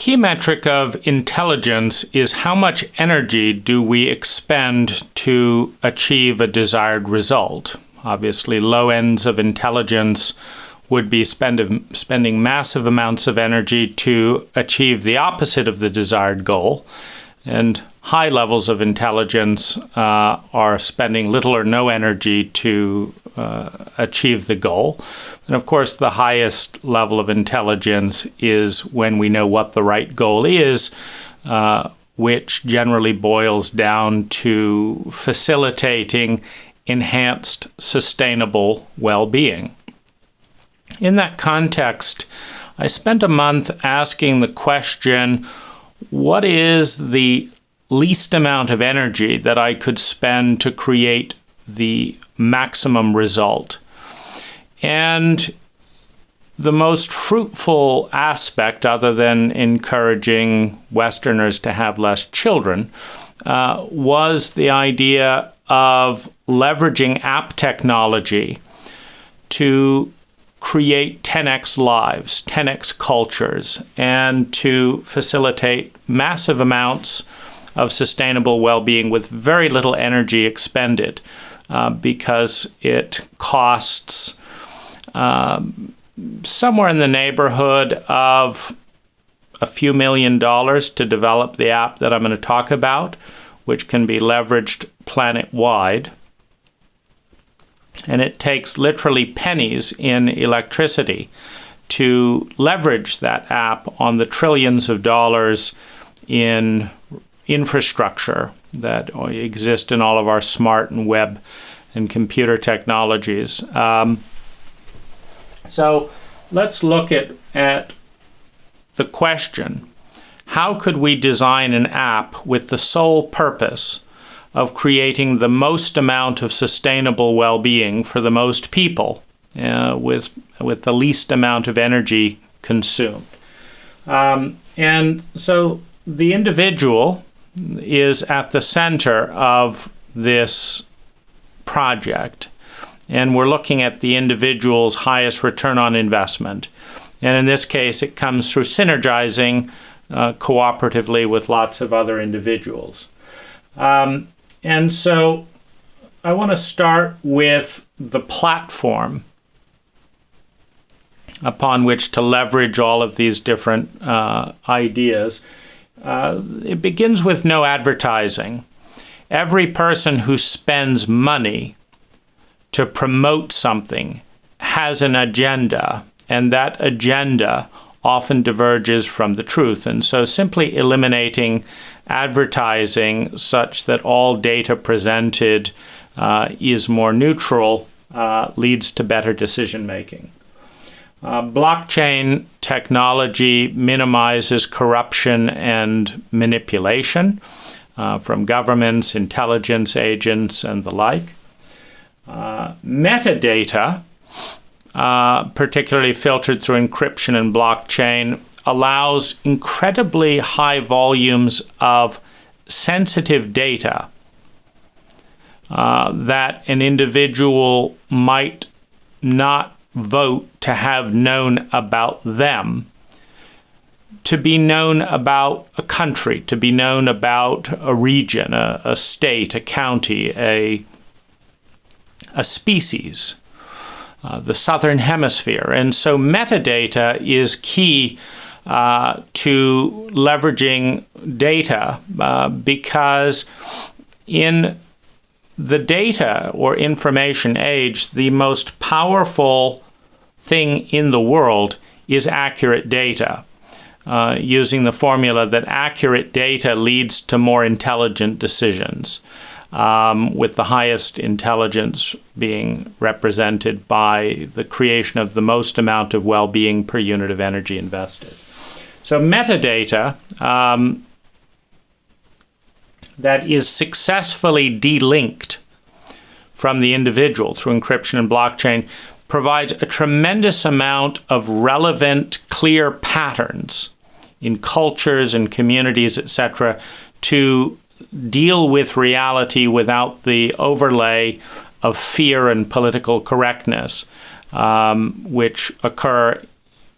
key metric of intelligence is how much energy do we expend to achieve a desired result. Obviously, low ends of intelligence would be spending massive amounts of energy to achieve the opposite of the desired goal, and high levels of intelligence are spending little or no energy to achieve the goal. And of course, the highest level of intelligence is when we know what the right goal is, which generally boils down to facilitating enhanced sustainable well-being. In that context, I spent a month asking the question, what is the least amount of energy that I could spend to create the maximum result? And the most fruitful aspect, other than encouraging Westerners to have less children, was the idea of leveraging app technology to create 10x lives, 10x cultures, and to facilitate massive amounts of sustainable well-being with very little energy expended, because it costs somewhere in the neighborhood of a few $1 million to develop the app that I'm going to talk about, which can be leveraged planet-wide. And it takes literally pennies in electricity to leverage that app on the trillions of dollars in infrastructure that exist in all of our smart and web and computer technologies. So let's look at the question, how could we design an app with the sole purpose of creating the most amount of sustainable well-being for the most people with the least amount of energy consumed? And so the individual is at the center of this project, and we're looking at the individual's highest return on investment. And in this case, it comes through synergizing cooperatively with lots of other individuals. And so I want to start with the platform upon which to leverage all of these different ideas. It begins with no advertising. Every person who spends money to promote something has an agenda, and that agenda often diverges from the truth. And so simply eliminating advertising such that all data presented is more neutral leads to better decision making. Blockchain technology minimizes corruption and manipulation from governments, intelligence agents, and the like. Metadata, particularly filtered through encryption and blockchain, allows incredibly high volumes of sensitive data that an individual might not vote to have known about them, to be known about a country, to be known about a region, a state, a county, a species, the southern hemisphere. And so metadata is key to leveraging data because in the data or information age, the most powerful thing in the world is accurate data, using the formula that accurate data leads to more intelligent decisions, with the highest intelligence being represented by the creation of the most amount of well-being per unit of energy invested. So metadata that is successfully delinked from the individual through encryption and blockchain provides a tremendous amount of relevant, clear patterns in cultures and communities, etc., to deal with reality without the overlay of fear and political correctness, which occur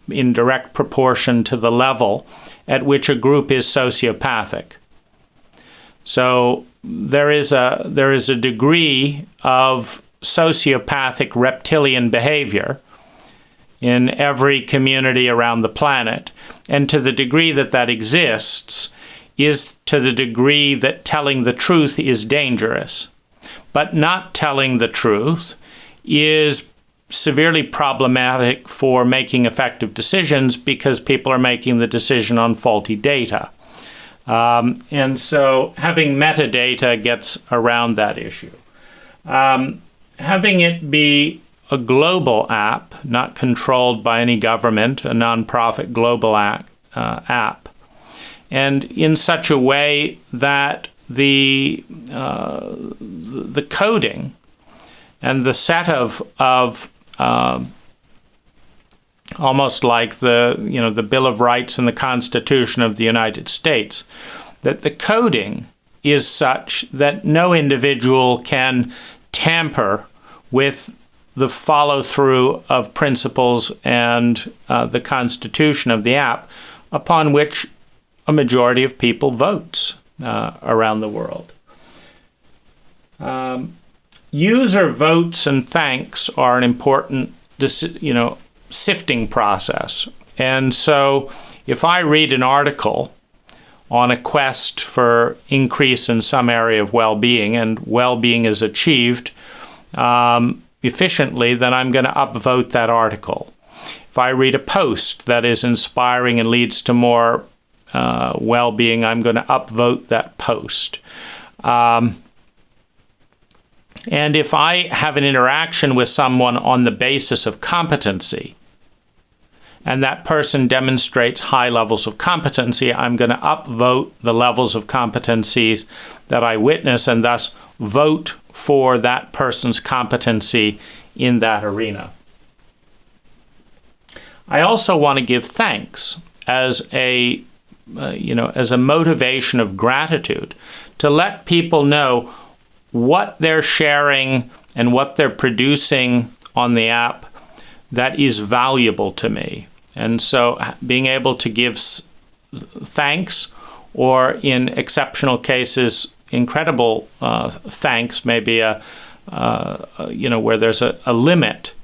in direct proportion to the level at which a group is sociopathic. So there is a degree of sociopathic reptilian behavior in every community around the planet. And to the degree that that exists is to the degree that telling the truth is dangerous. But not telling the truth is severely problematic for making effective decisions because people are making the decision on faulty data. And so having metadata gets around that issue. Having it be a global app, not controlled by any government, a nonprofit global app, and in such a way that the coding and the set of almost like the Bill of Rights and the Constitution of the United States, that the coding is such that no individual can tamper with the follow-through of principles and the constitution of the app upon which a majority of people votes around the world. User votes and thanks are an important, sifting process. And so if I read an article on a quest for increase in some area of well-being, and well-being is achieved efficiently, then I'm going to upvote that article. If I read a post that is inspiring and leads to more well-being, I'm going to upvote that post. And if I have an interaction with someone on the basis of competency, and that person demonstrates high levels of competency, I'm going to upvote the levels of competencies that I witness and thus vote for that person's competency in that arena. I also want to give thanks as a motivation of gratitude to let people know what they're sharing and what they're producing on the app that is valuable to me. And so being able to give thanks, or in exceptional cases, incredible thanks, maybe where there's a limit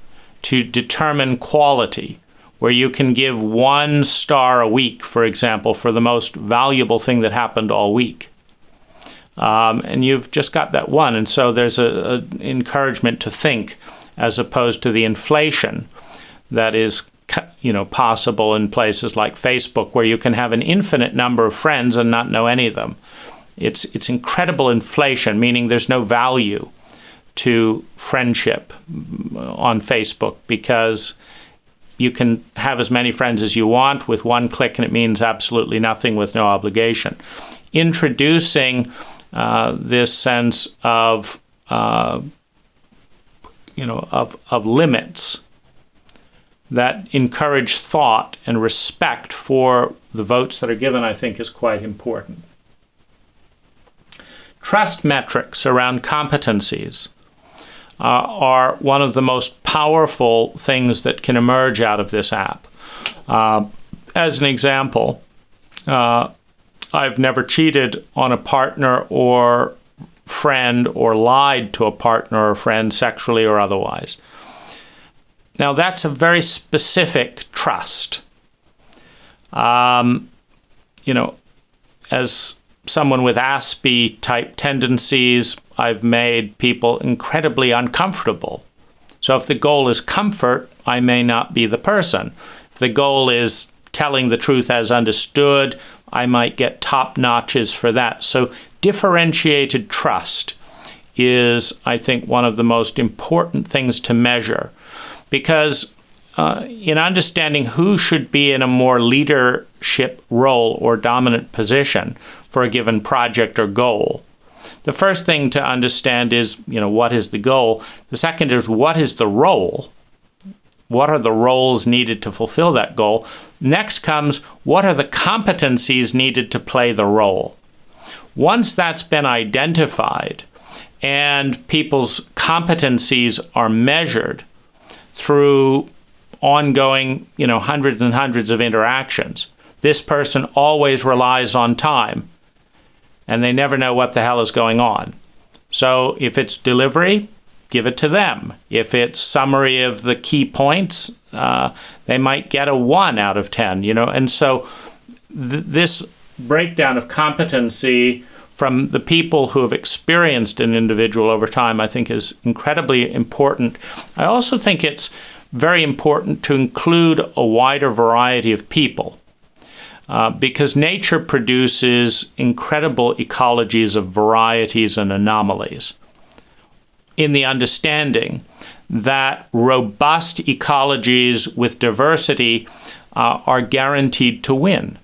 to determine quality, where you can give 1 star a week, for example, for the most valuable thing that happened all week. And you've just got that one. And so there's an encouragement to think, as opposed to the inflation that is possible in places like Facebook, where you can have an infinite number of friends and not know any of them. It's incredible inflation, meaning there's no value to friendship on Facebook, because you can have as many friends as you want with one click, and it means absolutely nothing with no obligation. Introducing this sense of limits that encourage thought and respect for the votes that are given, I think, is quite important. Trust metrics around competencies are one of the most powerful things that can emerge out of this app. As an example, I've never cheated on a partner or friend or lied to a partner or friend sexually or otherwise. Now, that's a very specific trust. As someone with Aspie-type tendencies, I've made people incredibly uncomfortable. So if the goal is comfort, I may not be the person. If the goal is telling the truth as understood, I might get top notches for that. So differentiated trust is, I think, one of the most important things to measure. Because in understanding who should be in a more leadership role or dominant position for a given project or goal, the first thing to understand is, what is the goal? The second is, what is the role? What are the roles needed to fulfill that goal? Next comes, what are the competencies needed to play the role? Once that's been identified and people's competencies are measured through ongoing, hundreds and hundreds of interactions. This person always relies on time, and they never know what the hell is going on. So if it's delivery, give it to them. If it's summary of the key points, they might get a 1 out of 10, And so this breakdown of competency from the people who have experienced an individual over time, I think, is incredibly important. I also think it's very important to include a wider variety of people, because nature produces incredible ecologies of varieties and anomalies, in the understanding that robust ecologies with diversity are guaranteed to win.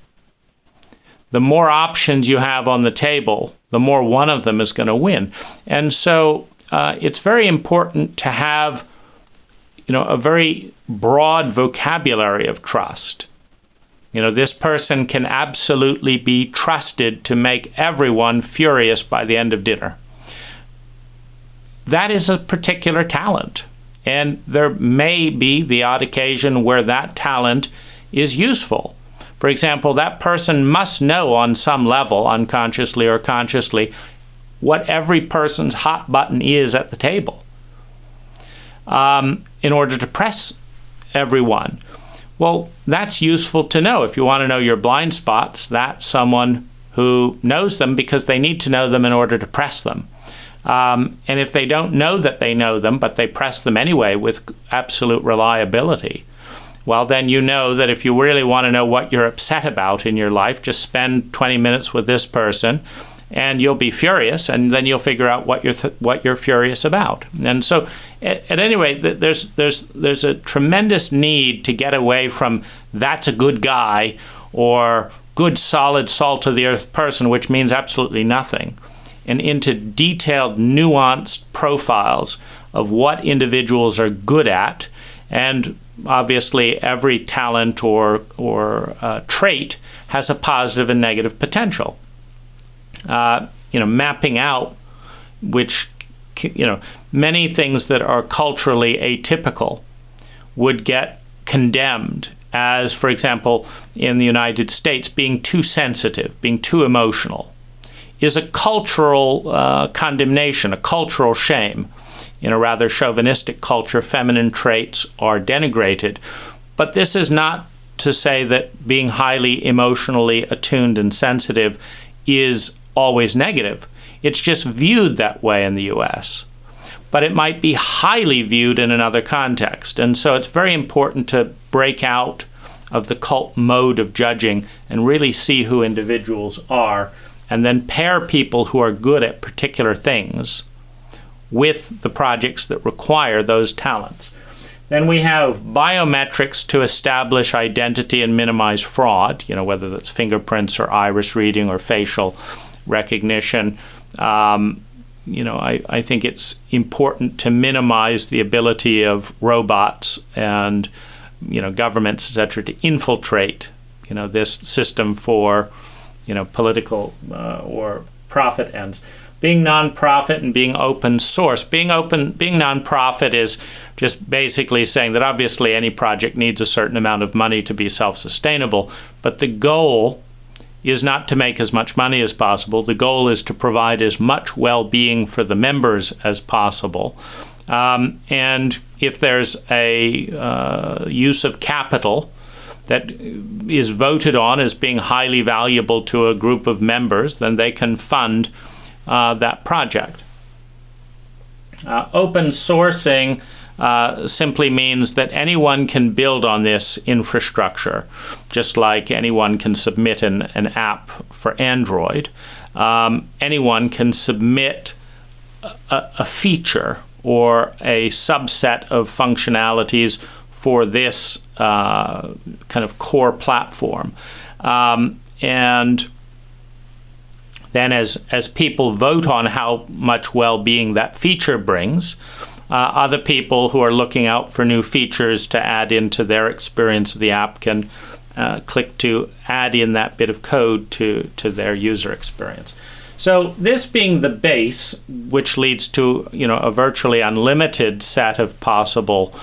The more options you have on the table, the more one of them is going to win. And so it's very important to have a very broad vocabulary of trust. This person can absolutely be trusted to make everyone furious by the end of dinner. That is a particular talent, and there may be the odd occasion where that talent is useful. For example, that person must know on some level, unconsciously or consciously, what every person's hot button is at the table in order to press everyone. Well, that's useful to know. If you want to know your blind spots, that's someone who knows them because they need to know them in order to press them. And if they don't know that they know them, but they press them anyway with absolute reliability, well, then you know that if you really want to know what you're upset about in your life, just spend 20 minutes with this person, and you'll be furious, and then you'll figure out what you're furious about. And so, at any rate, there's a tremendous need to get away from "that's a good guy" or "good, solid, salt of the earth person," which means absolutely nothing, and into detailed, nuanced profiles of what individuals are good at. And obviously, every talent or trait has a positive and negative potential. Mapping out which, many things that are culturally atypical would get condemned as, for example, in the United States, being too sensitive, being too emotional, is a cultural condemnation, a cultural shame. In a rather chauvinistic culture, feminine traits are denigrated. But this is not to say that being highly emotionally attuned and sensitive is always negative. It's just viewed that way in the U.S. But it might be highly viewed in another context. And so it's very important to break out of the cult mode of judging and really see who individuals are, and then pair people who are good at particular things with the projects that require those talents. Then we have biometrics to establish identity and minimize fraud, whether that's fingerprints or iris reading or facial recognition. I think it's important to minimize the ability of robots and, governments, et cetera, to infiltrate, this system for, political or profit ends. Being nonprofit and being open source. Being nonprofit is just basically saying that obviously any project needs a certain amount of money to be self-sustainable, but the goal is not to make as much money as possible. The goal is to provide as much well-being for the members as possible. And if there's a use of capital that is voted on as being highly valuable to a group of members, then they can fund that project. Open sourcing simply means that anyone can build on this infrastructure, just like anyone can submit an app for Android. Anyone can submit a feature or a subset of functionalities for this kind of core platform. And then as people vote on how much well-being that feature brings, other people who are looking out for new features to add into their experience of the app can click to add in that bit of code to their user experience. So this being the base, which leads to a virtually unlimited set of possible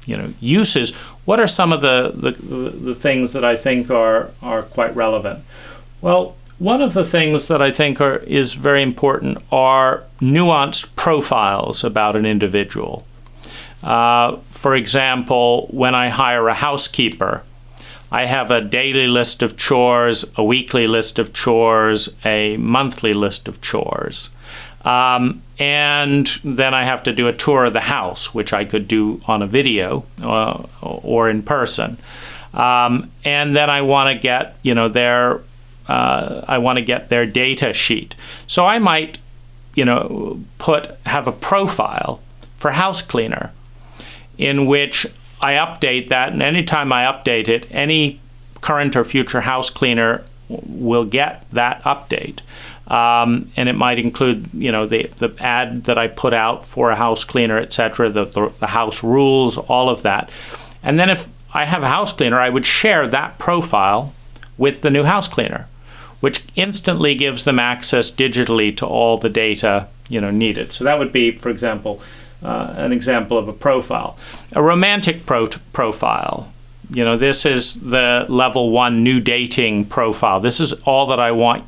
uses, what are some of the things that I think are quite relevant? Well, one of the things that I think is very important are nuanced profiles about an individual. For example, when I hire a housekeeper, I have a daily list of chores, a weekly list of chores, a monthly list of chores. And then I have to do a tour of the house, which I could do on a video or in person. And then I want to get, their data sheet. So I might, have a profile for house cleaner in which I update that, and anytime I update it, any current or future house cleaner will get that update. And it might include, the ad that I put out for a house cleaner, etc., the house rules, all of that. And then if I have a house cleaner, I would share that profile with the new house cleaner, which instantly gives them access digitally to all the data, needed. So that would be, for example, an example of a profile. A romantic profile. This is the level 1 new dating profile. This is all that I want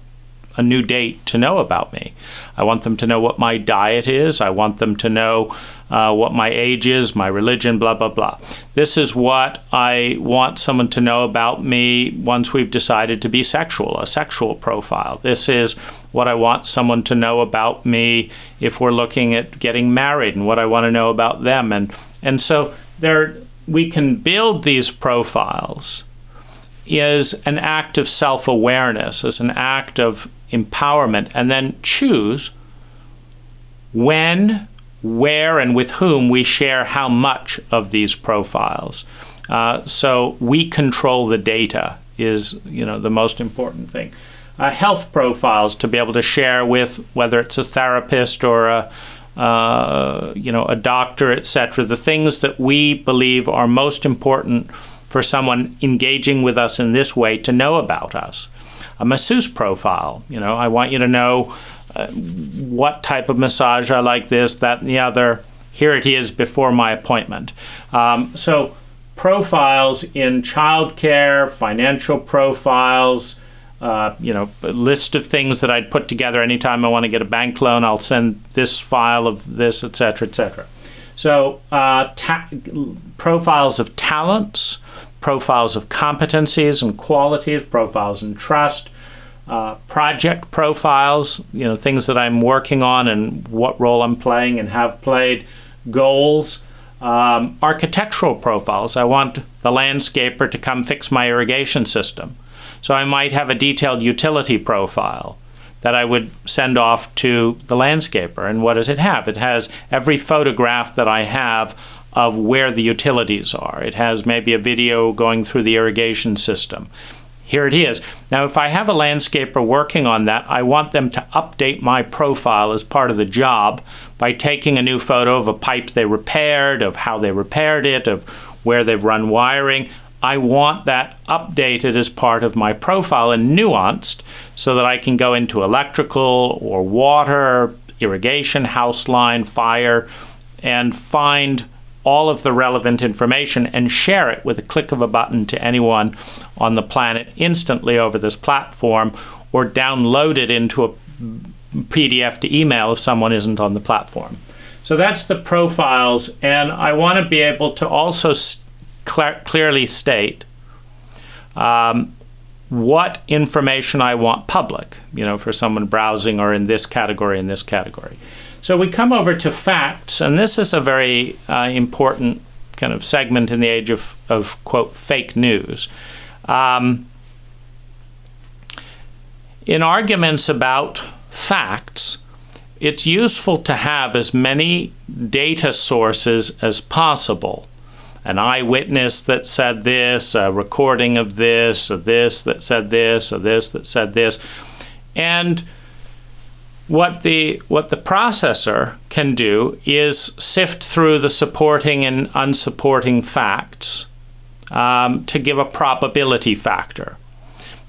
a new date to know about me. I want them to know what my diet is. I want them to know what my age is, my religion, blah, blah, blah. This is what I want someone to know about me once we've decided to be sexual, a sexual profile. This is what I want someone to know about me if we're looking at getting married and what I want to know about them. And so we can build these profiles as an act of self-awareness, as an act of empowerment, and then choose when, where, and with whom we share how much of these profiles. So we control the data is, the most important thing. Health profiles to be able to share with, whether it's a therapist or a doctor, etc., the things that we believe are most important for someone engaging with us in this way to know about us. A masseuse profile, I want you to know what type of massage I like, this, that, and the other. Here it is before my appointment. So profiles in childcare, financial profiles, a list of things that I'd put together. Anytime I want to get a bank loan, I'll send this file of this, etc., etc. So profiles of talents, profiles of competencies and qualities, profiles in trust, project profiles, things that I'm working on and what role I'm playing and have played, goals, architectural profiles. I want the landscaper to come fix my irrigation system. So I might have a detailed utility profile that I would send off to the landscaper. And what does it have? It has every photograph that I have of where the utilities are. It has maybe a video going through the irrigation system. Here it is. Now, if I have a landscaper working on that, I want them to update my profile as part of the job by taking a new photo of a pipe they repaired, of how they repaired it, of where they've run wiring. I want that updated as part of my profile and nuanced so that I can go into electrical or water, irrigation, house line, fire, and find all of the relevant information and share it with a click of a button to anyone on the planet instantly over this platform, or download it into a PDF to email if someone isn't on the platform. So that's the profiles, and I want to be able to also clearly state what information I want public, for someone browsing or in this category, in this category. So we come over to facts, and this is a very important kind of segment in the age of quote, fake news. In arguments about facts, it's useful to have as many data sources as possible. An eyewitness that said this, a recording of this, a this that said this, a this that said this. And what the processor can do is sift through the supporting and unsupporting facts to give a probability factor.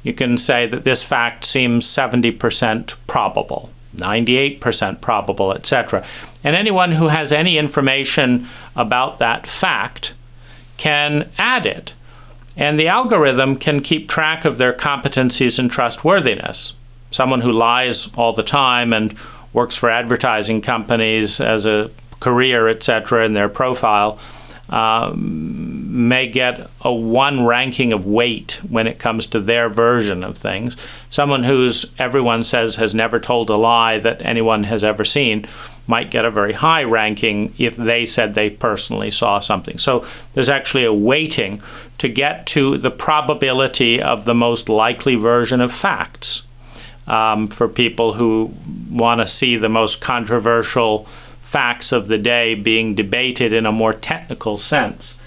You can say that this fact seems 70% probable, 98% probable, etc. And anyone who has any information about that fact can add it. And the algorithm can keep track of their competencies and trustworthiness. Someone who lies all the time and works for advertising companies as a career, etc., in their profile, may get a 1 ranking of weight when it comes to their version of things. Someone who's everyone says has never told a lie that anyone has ever seen might get a very high ranking if they said they personally saw something. So there's actually a weighting to get to the probability of the most likely version of facts for people who want to see the most controversial facts of the day being debated in a more technical sense,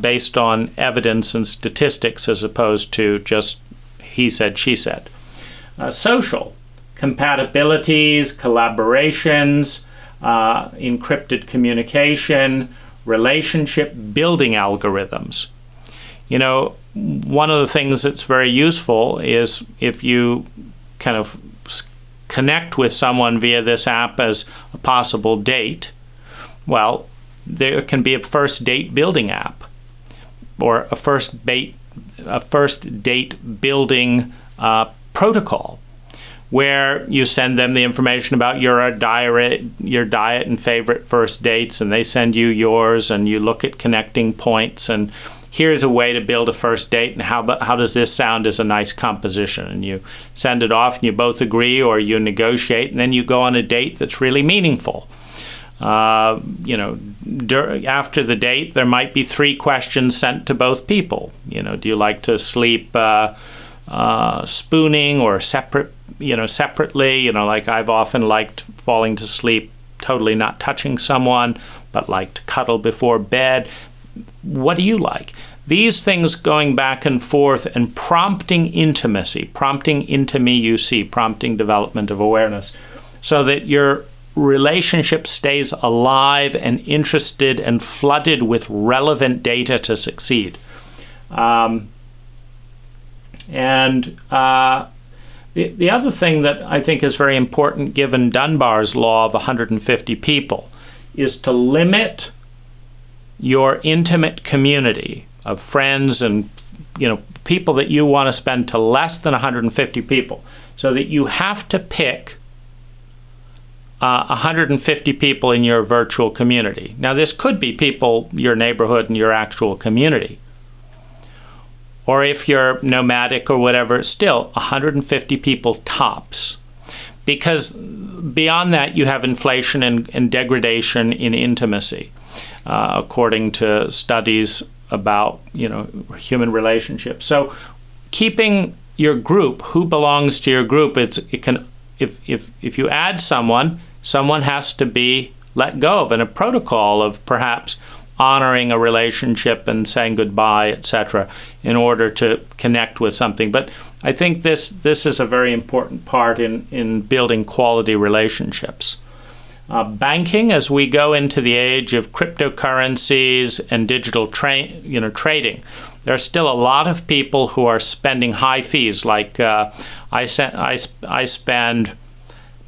based on evidence and statistics as opposed to just he said, she said. Social compatibilities, collaborations, encrypted communication, relationship building algorithms. You know, one of the things that's very useful is if you kind of connect with someone via this app as a possible date, well, there can be a first date building app or a first date building protocol where you send them the information about your diet and favorite first dates, and they send you yours, and you look at connecting points, and here's a way to build a first date, and how does this sound as a nice composition? And you send it off, and you both agree, or you negotiate, and then you go on a date that's really meaningful. After the date, there might be 3 questions sent to both people. You know, do you like to sleep spooning or separately? You know, like I've often liked falling to sleep totally not touching someone, but like to cuddle before bed. What do you like? These things going back and forth and prompting intimacy, prompting into me you see, prompting development of awareness, so that your relationship stays alive and interested and flooded with relevant data to succeed. The other thing that I think is very important, given Dunbar's law of 150 people, is to limit your intimate community of friends and people that you want to spend to less than 150 people, so that you have to pick 150 people in your virtual community. Now, this could be people, your neighborhood and your actual community. Or if you're nomadic or whatever, still 150 people tops. Because beyond that, you have inflation and degradation in intimacy, according to studies about human relationships. So keeping your group, who belongs to your group, if you add someone has to be let go of, and a protocol of perhaps honoring a relationship and saying goodbye, etc., in order to connect with something. But I think this is a very important part in building quality relationships. Banking, as we go into the age of cryptocurrencies and digital trading, there are still a lot of people who are spending high fees. Like I spend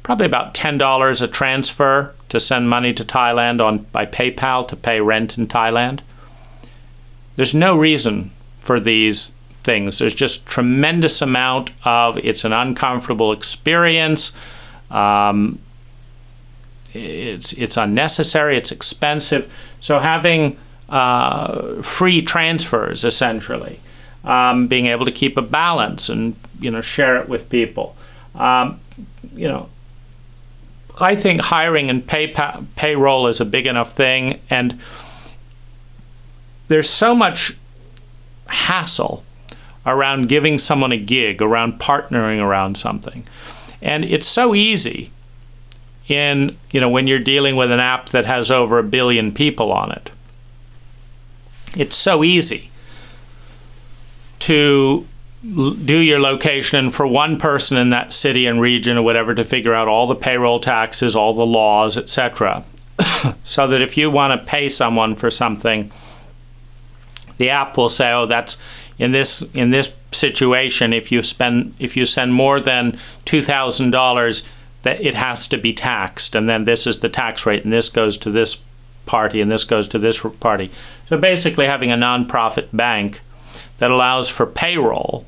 probably about $10 a transfer to send money to Thailand by PayPal to pay rent in Thailand. There's no reason for these things. There's just tremendous amount of it's an uncomfortable experience. It's unnecessary. It's expensive. So having free transfers, essentially, being able to keep a balance and share it with people. I think hiring and payroll is a big enough thing, and there's so much hassle around giving someone a gig, around partnering around something. And it's so easy when you're dealing with an app that has over 1 billion people on it. It's so easy to do your location for one person in that city and region or whatever to figure out all the payroll taxes, all the laws, etc. So that if you want to pay someone for something, the app will say, oh, that's in this situation, if you send more than $2,000, that it has to be taxed, and then this is the tax rate, and this goes to this party and this goes to this party. So basically having a nonprofit bank that allows for payroll,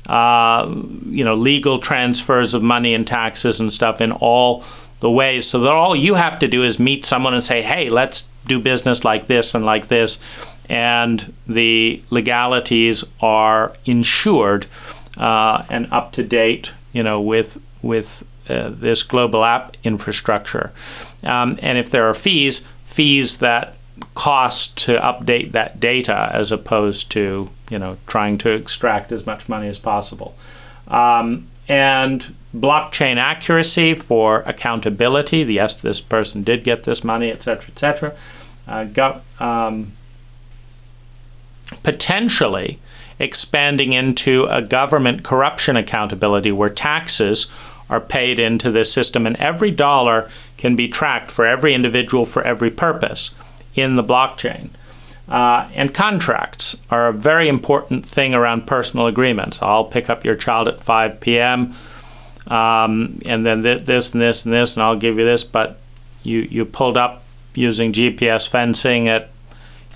legal transfers of money and taxes and stuff in all the ways, so that all you have to do is meet someone and say, hey, let's do business like this and like this, and the legalities are ensured and up to date, with this global app infrastructure. And if there are fees that cost to update that data as opposed to, trying to extract as much money as possible. And blockchain accuracy for accountability. Yes, this person did get this money, et cetera, et cetera. Potentially expanding into a government corruption accountability where taxes are paid into this system and every dollar can be tracked for every individual for every purpose in the blockchain. And contracts are a very important thing around personal agreements. I'll pick up your child at 5 p.m. And then this and this and this, and I'll give you this, but you pulled up using GPS fencing at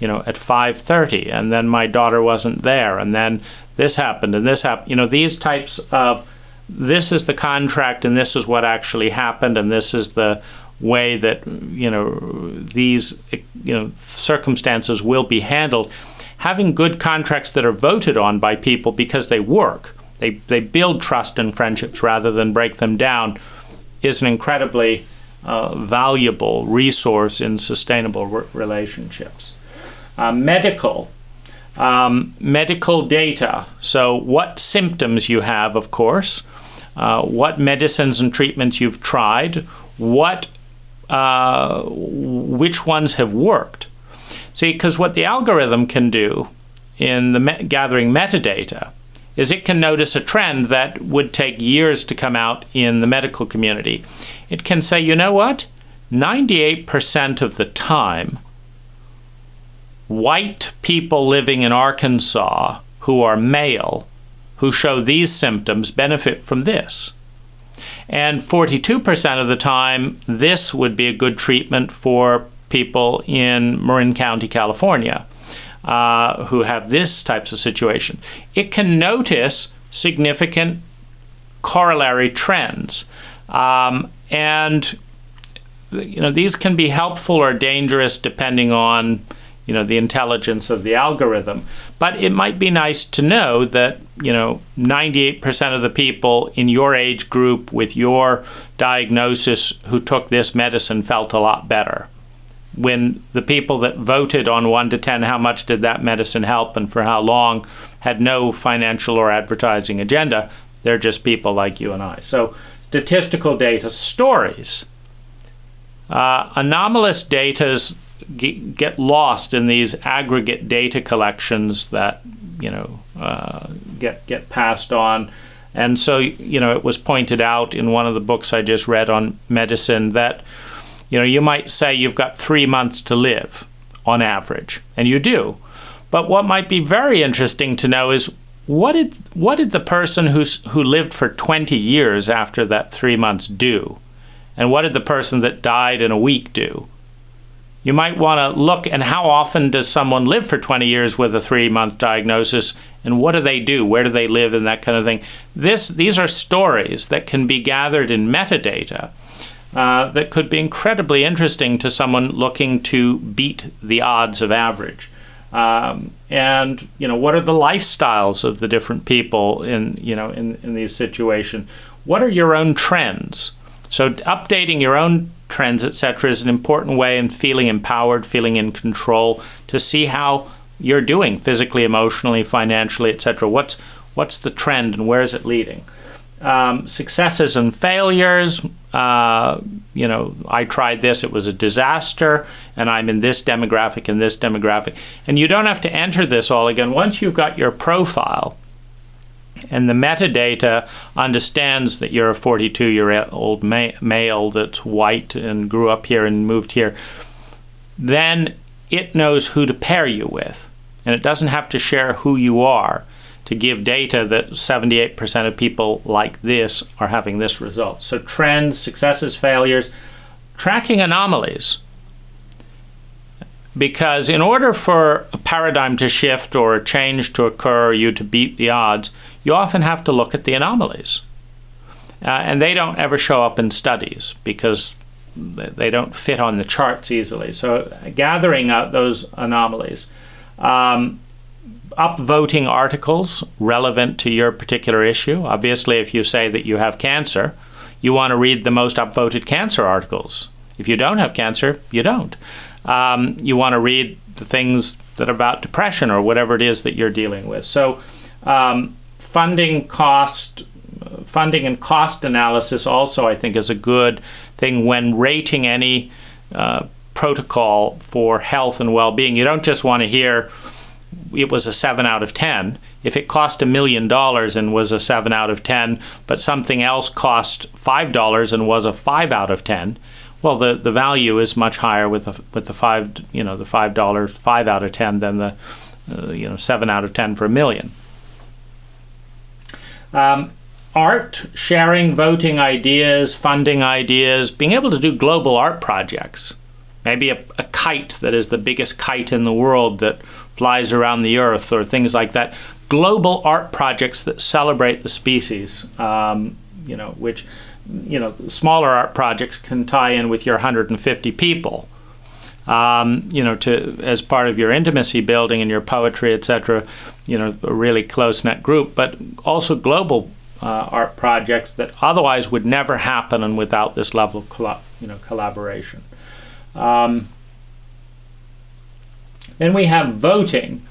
5:30, and then my daughter wasn't there, and then this happened, and this happened. These types of, this is the contract, and this is what actually happened, and this is the way that, these, circumstances will be handled. Having good contracts that are voted on by people because they work, they build trust and friendships rather than break them down, is an incredibly valuable resource in sustainable relationships. Medical data. So what symptoms you have, of course, what medicines and treatments you've tried, which ones have worked. See, because what the algorithm can do in the gathering metadata is it can notice a trend that would take years to come out in the medical community. It can say, you know what? 98% of the time, white people living in Arkansas who are male, who show these symptoms, benefit from this. And 42% of the time, this would be a good treatment for people in Marin County, California, who have this types of situation. It can notice significant corollary trends. And these can be helpful or dangerous depending on the intelligence of the algorithm. But it might be nice to know that, 98% of the people in your age group with your diagnosis who took this medicine felt a lot better. When the people that voted on 1 to 10, how much did that medicine help and for how long, had no financial or advertising agenda. They're just people like you and I. So statistical data, stories. Anomalous data get lost in these aggregate data collections that get passed on, and so it was pointed out in one of the books I just read on medicine that you might say you've got 3 months to live on average, and you do, but what might be very interesting to know is what did the person who lived for 20 years after that 3 months do, and what did the person that died in a week do? You might want to look, and how often does someone live for 20 years with a 3-month diagnosis, and what do they do? Where do they live, and that kind of thing. These are stories that can be gathered in metadata that could be incredibly interesting to someone looking to beat the odds of average. And what are the lifestyles of the different people in these situations? What are your own trends? So updating your own trends, etc., is an important way in feeling empowered, feeling in control, to see how you're doing physically, emotionally, financially, etc. What's the trend and where is it leading? Successes and failures. I tried this, it was a disaster, and I'm in this demographic and this demographic. And you don't have to enter this all again. Once you've got your profile, and the metadata understands that you're a 42-year-old male that's white and grew up here and moved here, then it knows who to pair you with. And it doesn't have to share who you are to give data that 78% of people like this are having this result. So trends, successes, failures, tracking anomalies. Because in order for a paradigm to shift or a change to occur, or you to beat the odds, you often have to look at the anomalies. And they don't ever show up in studies because they don't fit on the charts easily. So gathering out those anomalies. Upvoting articles relevant to your particular issue. Obviously, if you say that you have cancer, you want to read the most upvoted cancer articles. If you don't have cancer, you don't. You want to read the things that are about depression or whatever it is that you're dealing with. So funding and cost analysis also, I think, is a good thing when rating any protocol for health and well-being. You don't just want to hear it was a 7 out of 10. If it cost $1 million and was a 7 out of 10, but something else cost $5 and was a 5 out of 10, well, the value is much higher with the $5 5 out of 10 than the 7 out of 10 for $1 million. Art, sharing, voting ideas, funding ideas, being able to do global art projects. Maybe a kite that is the biggest kite in the world that flies around the earth, or things like that. Global art projects that celebrate the species, which smaller art projects can tie in with your 150 people, as part of your intimacy building and your poetry, etc., a really close-knit group, but also global art projects that otherwise would never happen and without this level of collaboration. Then we have voting.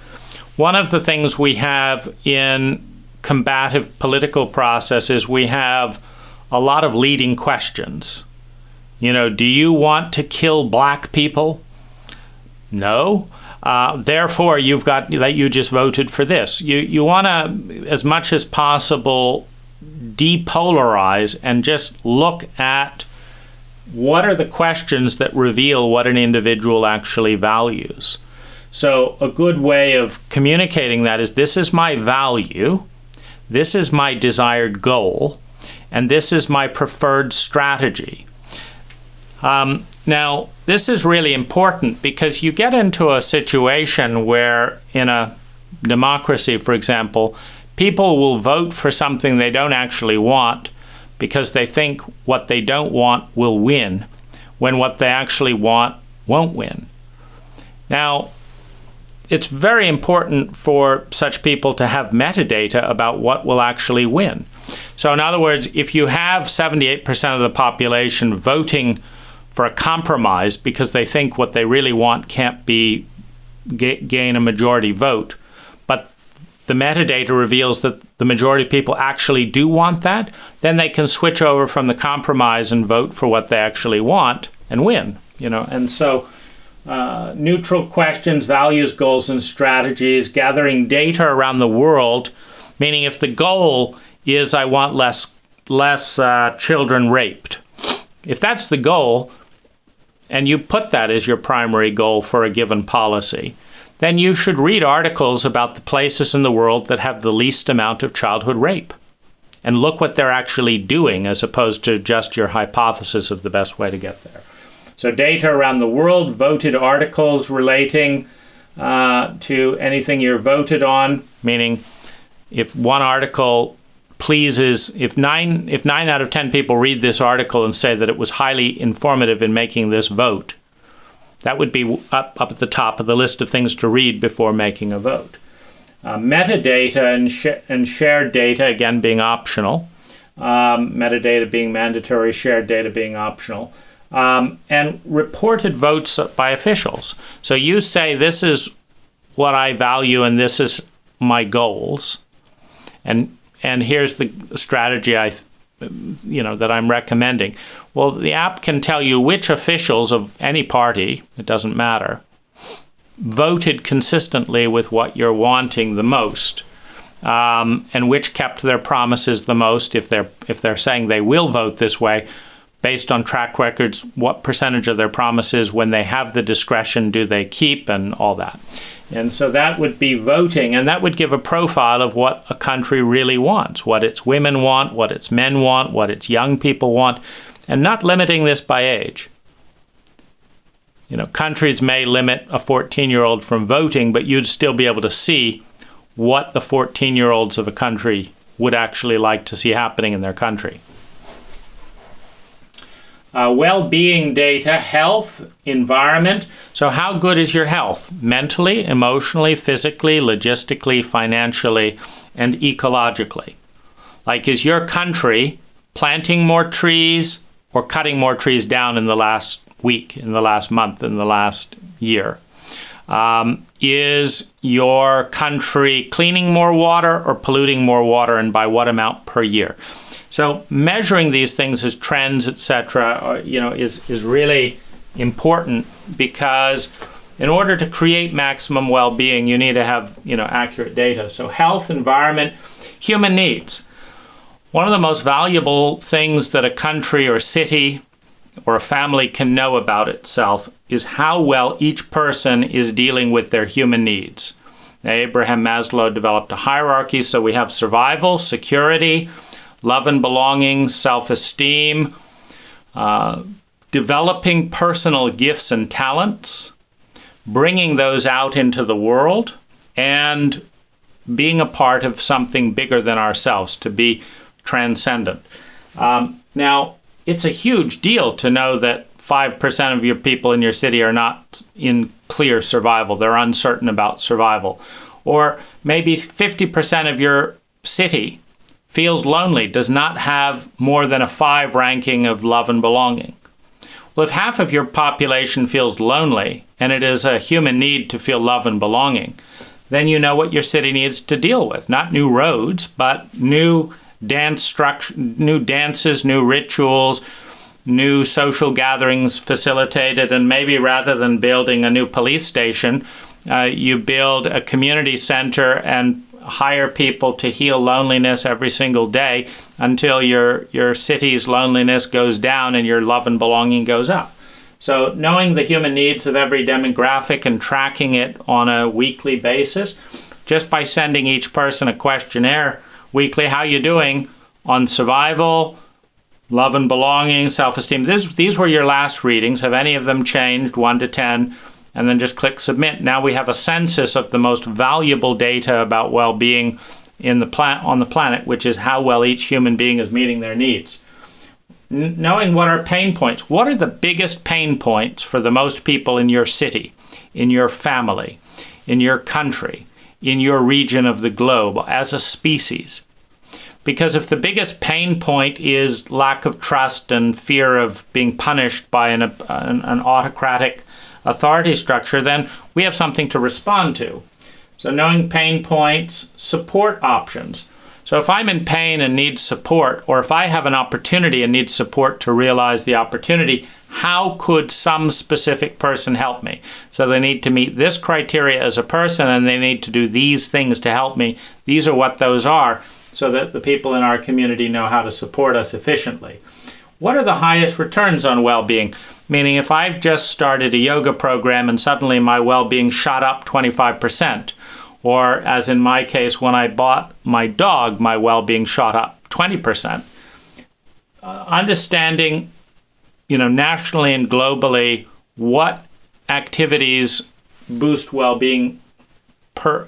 One of the things we have in combative political processes, we have a lot of leading questions. Do you want to kill black people? No. Therefore, you've got that you just voted for this. You want to, as much as possible, depolarize and just look at what are the questions that reveal what an individual actually values. So a good way of communicating that is, this is my value, this is my desired goal, and this is my preferred strategy. Now, this is really important because you get into a situation where in a democracy, for example, people will vote for something they don't actually want because they think what they don't want will win, when what they actually want won't win. Now, it's very important for such people to have metadata about what will actually win. So in other words, if you have 78% of the population voting for a compromise because they think what they really want can't be gain a majority vote, but the metadata reveals that the majority of people actually do want that, then they can switch over from the compromise and vote for what they actually want and win. And so neutral questions, values, goals, and strategies, gathering data around the world, meaning if the goal is I want less children raped, if that's the goal, and you put that as your primary goal for a given policy, then you should read articles about the places in the world that have the least amount of childhood rape and look what they're actually doing as opposed to just your hypothesis of the best way to get there. So data around the world, voted articles relating to anything you're voted on, meaning if one article pleases, if nine out of 10 people read this article and say that it was highly informative in making this vote, that would be up at the top of the list of things to read before making a vote. Metadata and shared data, again, being optional. Metadata being mandatory, shared data being optional. And reported votes by officials. So you say, this is what I value and this is my goals. And here's the strategy that I'm recommending. Well, the app can tell you which officials of any party, it doesn't matter, voted consistently with what you're wanting the most, and which kept their promises the most. If they're saying they will vote this way, based on track records, what percentage of their promises, when they have the discretion, do they keep, and all that. And so that would be voting, and that would give a profile of what a country really wants, what its women want, what its men want, what its young people want, and not limiting this by age. Countries may limit a 14-year-old from voting, but you'd still be able to see what the 14-year-olds of a country would actually like to see happening in their country. Well-being data, health, environment. So how good is your health? Mentally, emotionally, physically, logistically, financially, and ecologically. Like, is your country planting more trees or cutting more trees down in the last week, in the last month, in the last year? Is your country cleaning more water or polluting more water, and by what amount per year? So measuring these things as trends, etc., is really important, because in order to create maximum well-being, you need to have accurate data. So health, environment, human needs. One of the most valuable things that a country or city or a family can know about itself is how well each person is dealing with their human needs. Now, Abraham Maslow developed a hierarchy, so we have survival, security, love and belonging, self-esteem, developing personal gifts and talents, bringing those out into the world, and being a part of something bigger than ourselves, to be transcendent. Now, it's a huge deal to know that 5% of your people in your city are not in clear survival. They're uncertain about survival. Or maybe 50% of your city feels lonely, does not have more than a 5 ranking of love and belonging. Well, if half of your population feels lonely, and it is a human need to feel love and belonging, then you know what your city needs to deal with. Not new roads, but new new dances, new rituals, new social gatherings facilitated, and maybe rather than building a new police station, you build a community center and hire people to heal loneliness every single day until your city's loneliness goes down and your love and belonging goes up. So knowing the human needs of every demographic and tracking it on a weekly basis, just by sending each person a questionnaire weekly, how you doing on survival, love and belonging, self-esteem. These were your last readings. Have any of them changed, 1 to 10? And then just click submit. Now we have a census of the most valuable data about well-being on the planet, which is how well each human being is meeting their needs. Knowing what are pain points. What are the biggest pain points for the most people in your city, in your family, in your country, in your region of the globe, as a species? Because if the biggest pain point is lack of trust and fear of being punished by an autocratic authority structure, then we have something to respond to. So knowing pain points, support options. So if I'm in pain and need support, or if I have an opportunity and need support to realize the opportunity, how could some specific person help me? So they need to meet this criteria as a person, and they need to do these things to help me. These are what those are, so that the people in our community know how to support us efficiently. What are the highest returns on well-being? Meaning, if I've just started a yoga program and suddenly my well-being shot up 25%, or as in my case, when I bought my dog, my well-being shot up 20%. Understanding, nationally and globally, what activities boost well-being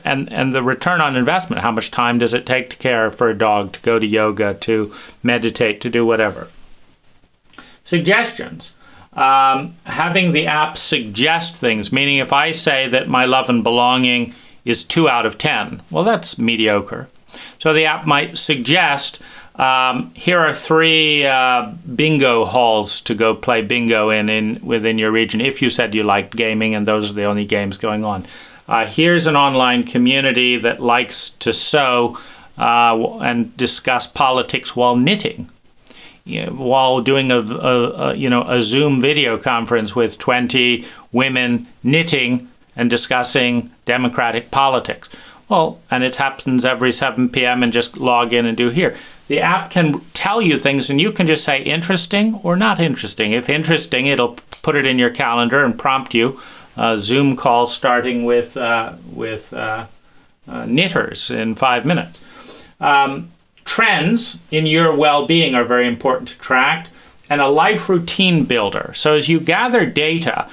and the return on investment. How much time does it take to care for a dog, to go to yoga, to meditate, to do whatever? Suggestions. Having the app suggest things, meaning if I say that my love and belonging is 2 out of 10, well, that's mediocre. So the app might suggest, here are 3 bingo halls to go play bingo within your region, if you said you liked gaming and those are the only games going on. Here's an online community that likes to sew and discuss politics while knitting. While doing a Zoom video conference with 20 women knitting and discussing democratic politics. Well, and it happens every 7 p.m. and just log in and do here. The app can tell you things and you can just say interesting or not interesting. If interesting, it'll put it in your calendar and prompt you a Zoom call starting with knitters in 5 minutes. Trends in your well-being are very important to track, and a life routine builder. So as you gather data,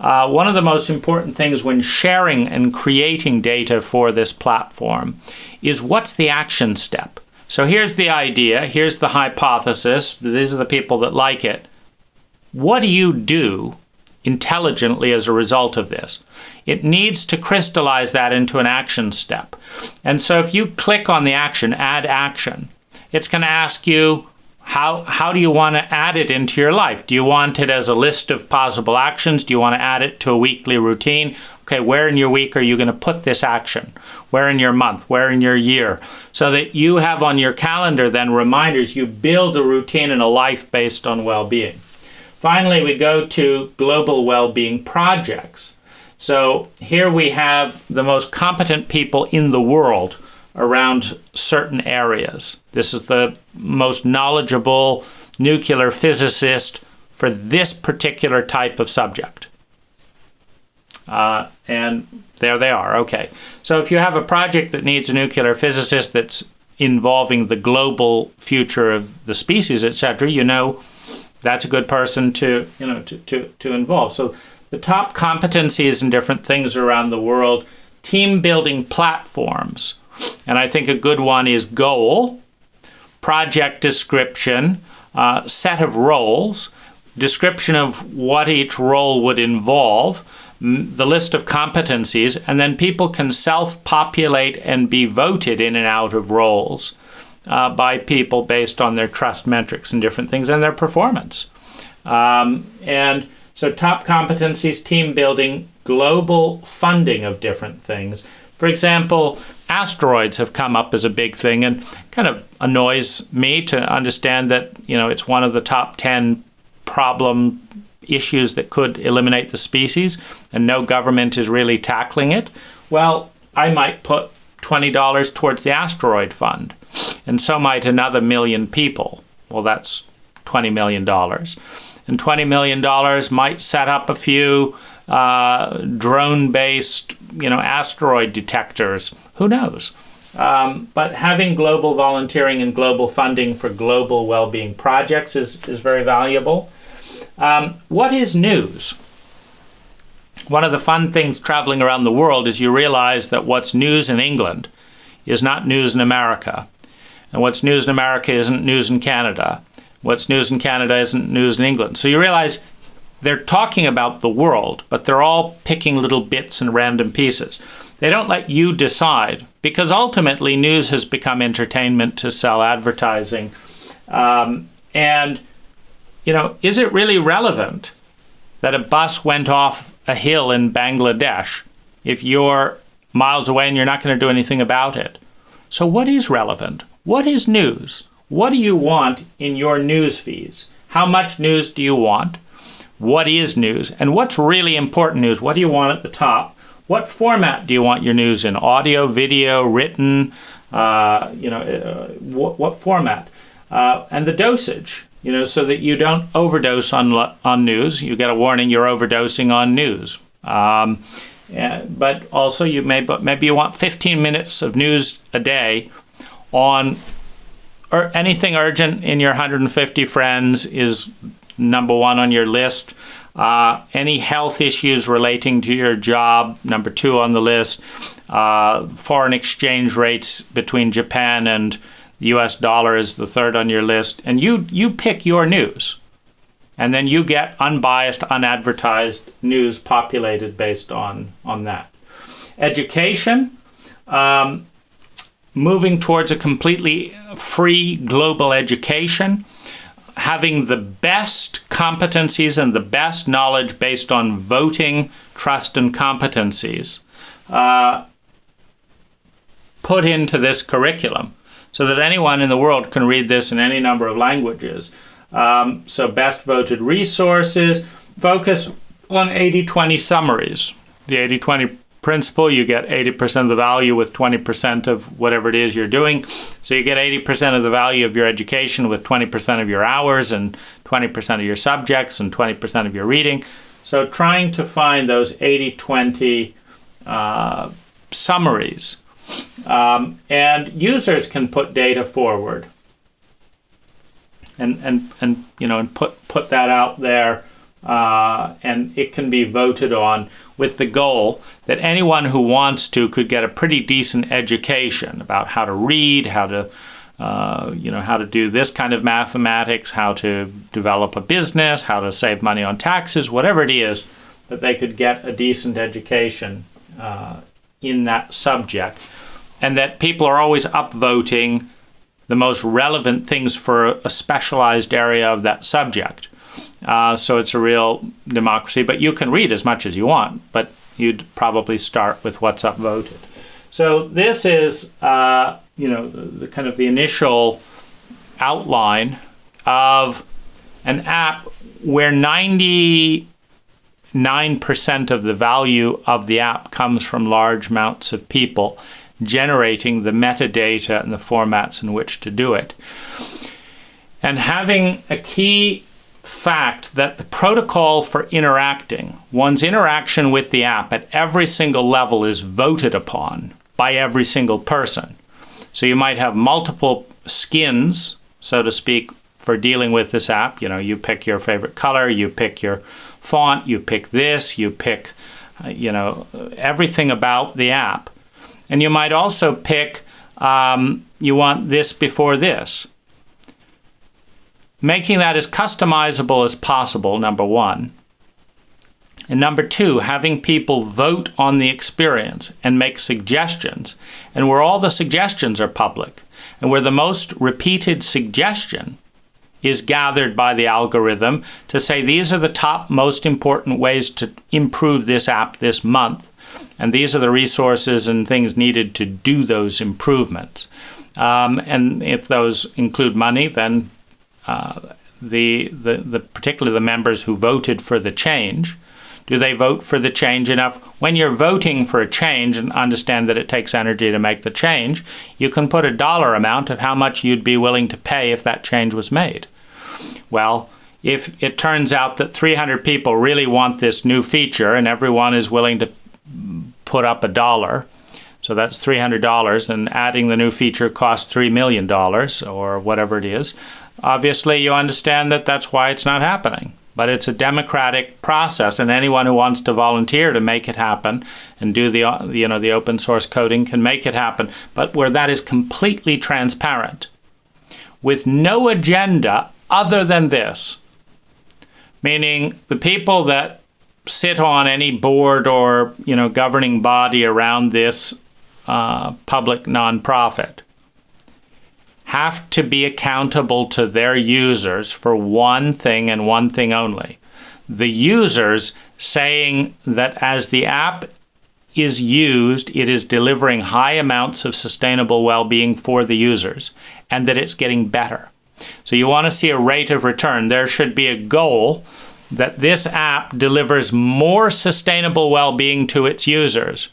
one of the most important things when sharing and creating data for this platform is what's the action step. So here's the idea, here's the hypothesis, these are the people that like it. What do you do intelligently as a result of this? It needs to crystallize that into an action step. And so if you click on the action, add action, it's going to ask you, how do you want to add it into your life? Do you want it as a list of possible actions? Do you want to add it to a weekly routine? Okay, where in your week are you going to put this action? Where in your month? Where in your year? So that you have on your calendar then reminders. You build a routine and a life based on well-being. Finally, we go to global well-being projects. So here we have the most competent people in the world around certain areas. This is the most knowledgeable nuclear physicist for this particular type of subject. And there they are. Okay. So if you have a project that needs a nuclear physicist that's involving the global future of the species, etc., you know that's a good person to involve. So the top competencies in different things around the world, team building platforms. And I think a good one is goal, project description, set of roles, description of what each role would involve, the list of competencies, and then people can self-populate and be voted in and out of roles by people based on their trust metrics and different things and their performance. And so top competencies, team building, global funding of different things. For example, asteroids have come up as a big thing, and kind of annoys me to understand that, it's one of the top 10 problem issues that could eliminate the species, and no government is really tackling it. Well, I might put $20 towards the asteroid fund, and so might another million people. Well, that's $20 million. And $20 million might set up a few drone-based, asteroid detectors. Who knows? But having global volunteering and global funding for global well-being projects is very valuable. What is news? One of the fun things traveling around the world is you realize that what's news in England is not news in America. And what's news in America isn't news in Canada. What's news in Canada isn't news in England. So you realize they're talking about the world, but they're all picking little bits and random pieces. They don't let you decide, because ultimately news has become entertainment to sell advertising. Is it really relevant that a bus went off a hill in Bangladesh if you're miles away and you're not going to do anything about it? So what is relevant? What is news? What do you want in your news feeds? How much news do you want? What is news? And what's really important news? What do you want at the top? What format do you want your news in? Audio, video, written, what format? And the dosage, so that you don't overdose on news. You get a warning you're overdosing on news. But also maybe you want 15 minutes of news a day on or anything urgent in your 150 friends is number one on your list. Any health issues relating to your job, number 2 on the list. Foreign exchange rates between Japan and the US dollar is the 3rd on your list. And you pick your news. And then you get unbiased, unadvertised news populated based on that. Education. Moving towards a completely free global education, having the best competencies and the best knowledge based on voting, trust, and competencies put into this curriculum so that anyone in the world can read this in any number of languages. So best voted resources, focus on 80-20 summaries. The 80-20 principle, you get 80% of the value with 20% of whatever it is you're doing. So you get 80% of the value of your education with 20% of your hours and 20% of your subjects and 20% of your reading. So trying to find those 80-20 summaries. And users can put data forward and put that out there and it can be voted on with the goal that anyone who wants to could get a pretty decent education about how to read, how to how to do this kind of mathematics, how to develop a business, how to save money on taxes, whatever it is, that they could get a decent education in that subject, and that people are always upvoting the most relevant things for a specialized area of that subject. So it's a real democracy, but you can read as much as you want, but you'd probably start with what's upvoted. So this is, the kind of the initial outline of an app where 99% of the value of the app comes from large amounts of people generating the metadata and the formats in which to do it. And having a key fact that the protocol for interacting, one's interaction with the app at every single level, is voted upon by every single person. So you might have multiple skins, so to speak, for dealing with this app. You pick your favorite color, you pick your font, you pick this, you pick, everything about the app. And you might also pick, you want this before this. Making that as customizable as possible, number one. And number two, having people vote on the experience and make suggestions. And where all the suggestions are public, and where the most repeated suggestion is gathered by the algorithm to say these are the top most important ways to improve this app this month. And these are the resources and things needed to do those improvements. And if those include money, then particularly the members who voted for the change, do they vote for the change enough? When you're voting for a change, and understand that it takes energy to make the change, you can put a dollar amount of how much you'd be willing to pay if that change was made. Well, if it turns out that 300 people really want this new feature and everyone is willing to put up $1, so that's $300, and adding the new feature costs $3 million or whatever it is, obviously you understand that that's why it's not happening. But it's a democratic process, and anyone who wants to volunteer to make it happen and do the open source coding can make it happen. But where that is completely transparent, with no agenda other than this, meaning the people that sit on any board or governing body around this public nonprofit have to be accountable to their users for one thing and one thing only. The users saying that as the app is used, it is delivering high amounts of sustainable well-being for the users, and that it's getting better. So you want to see a rate of return. There should be a goal that this app delivers more sustainable well-being to its users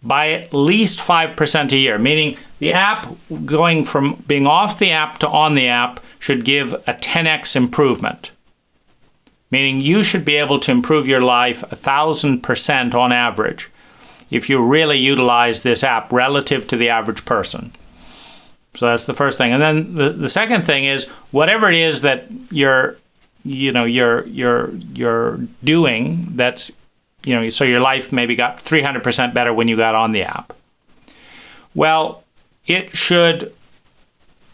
by at least 5% a year, meaning the app going from being off the app to on the app should give a 10x improvement, meaning you should be able to improve your life 1,000% on average if you really utilize this app relative to the average person. So that's the first thing. And then the second thing is, whatever it is that you're doing that's so your life maybe got 300% better when you got on the app. Well, it should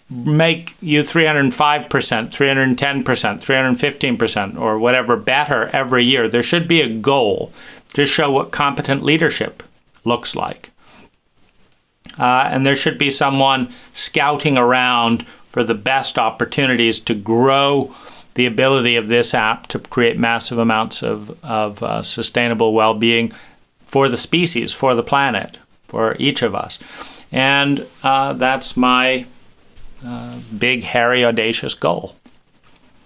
make you 305%, 310%, 315%, or whatever better every year. There should be a goal to show what competent leadership looks like. And there should be someone scouting around for the best opportunities to grow the ability of this app to create massive amounts of sustainable well-being for the species, for the planet, for each of us. And that's my big, hairy, audacious goal.